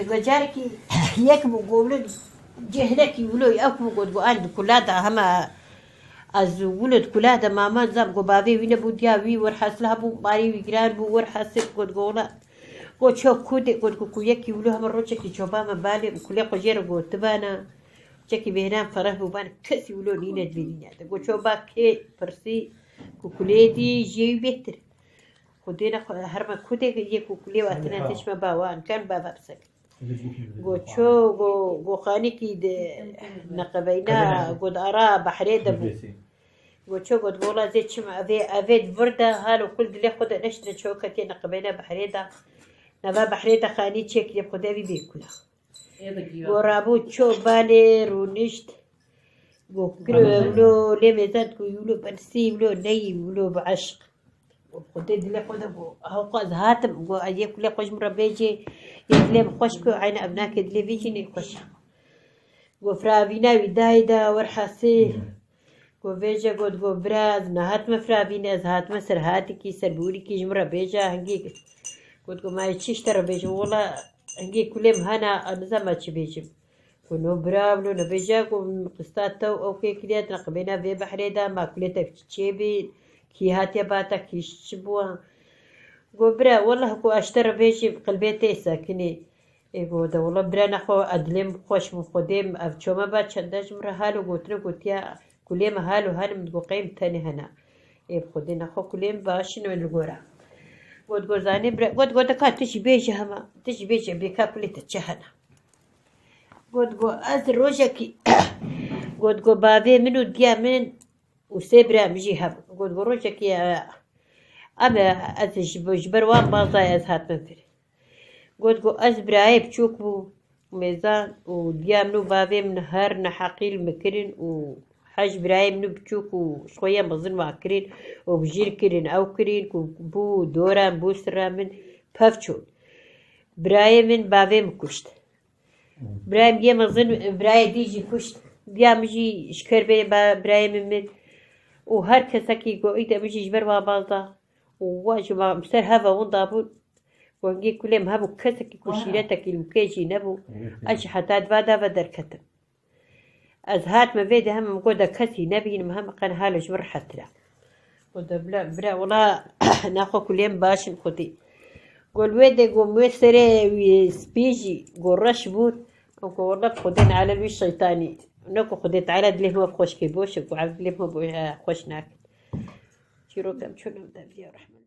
وجاركي يكبو قولد جهلك يقولوا يأكلوا قد قال كلها هما از ولد كلها ماما زم قبابي وين بوديا وي ورحس لها بو باري ويجران بو ورحس قد قولا قد شو كودي قد كويك يقولوا هم الروشة كي شوبا ما بالي كلها قجير قد تبانا جاكي بهنام فرح بوبان كسي يقولوا لينا دليلنا قد شوبا كي برسي كوكوليدي جيو بيتر خدينا هرما كودي يكو كلي وقتنا تشما باوان كان بابا بسك قد شو قو خاني كي نقبينا قد أرى بحري دبو قد شو قد قولا زي شما أفيد فردا هالو كل دلي خد نشتري شوكتي نقبينا بحري دا نبا بحري دا خاني تشيك لي خدا بي بيكولا ورابو شو بالي رونشت قو كلو لي ميزات قو يولو برسي ولو ني ولو بعشق خدي دلي خدا بو هو قاز هاتم قو أجي كل خوش مربيجي يدلي خوش كو عين أبناك دلي بيجي خوش قو فرابينا ودايدا ورحسي قو بيجا قو براز نهات مفرابينا از هات مسر هاتي كي سربوري كي جمرا بيجا هنگي قو ما يتشيش ترى بيجا والله هنگي كلهم هنا نزما تشي بيجم قو نو برابلو نبيجا قو قسطات تو او كي كليات نقبينا في بحري دا ما كليتك تشيبي كي هاتي باتا كي شبوا قو برا والله قو اشترى بيجي قلبيتي ساكني ايقو دا والله برا نخو ادلم خوش مخوديم افچوما با چنده جمرا هالو قوتنا قوتيا كلهم هالو هالم تقو قيم تاني هنا ايه بخودي نخو كلهم باشنو القورا قد قرزاني برا قد دكا تشي بيجي هما تشي بيجي بيكا كلي تتشهنا قد از روجكي قد بابي منو ديا من وسيبرا مجي هب قد روجكي اما از جبر وان بازاي از هات منفر قد از براي بچوك بو ميزان وديا منو بابي من هر نحقيل مكرن وحاج براي منو بچوك وشوية مظن واكرين وبجير كرين او كرين بو دوران بو سرامن بفچون براي من بابي مكشت براي مجي مظن براي ديجي كشت ديا مجي شكر بي براي من وهر كساكي قو ايدا مجي جبر وابازا وواجو ما مسر هفا وندابون وانجي كلهم هبو كساكي كوشيرتك المكيجي نبو اش حتى دفادا بدر كتم از هات ما فيدي هم قودا كسي نبي مهم قان هالو جبر حتى قودا بلا والله ناخو كلهم باشن خدي قول ويدي قو موسري سبيجي قو رش بود قو والله خدين على الوي الشيطاني نوكو خديت على دليه ما بخوش كيبوش وعبد ليه ما خوش ناكل شيرو كم شنو بدأ فيها رحمة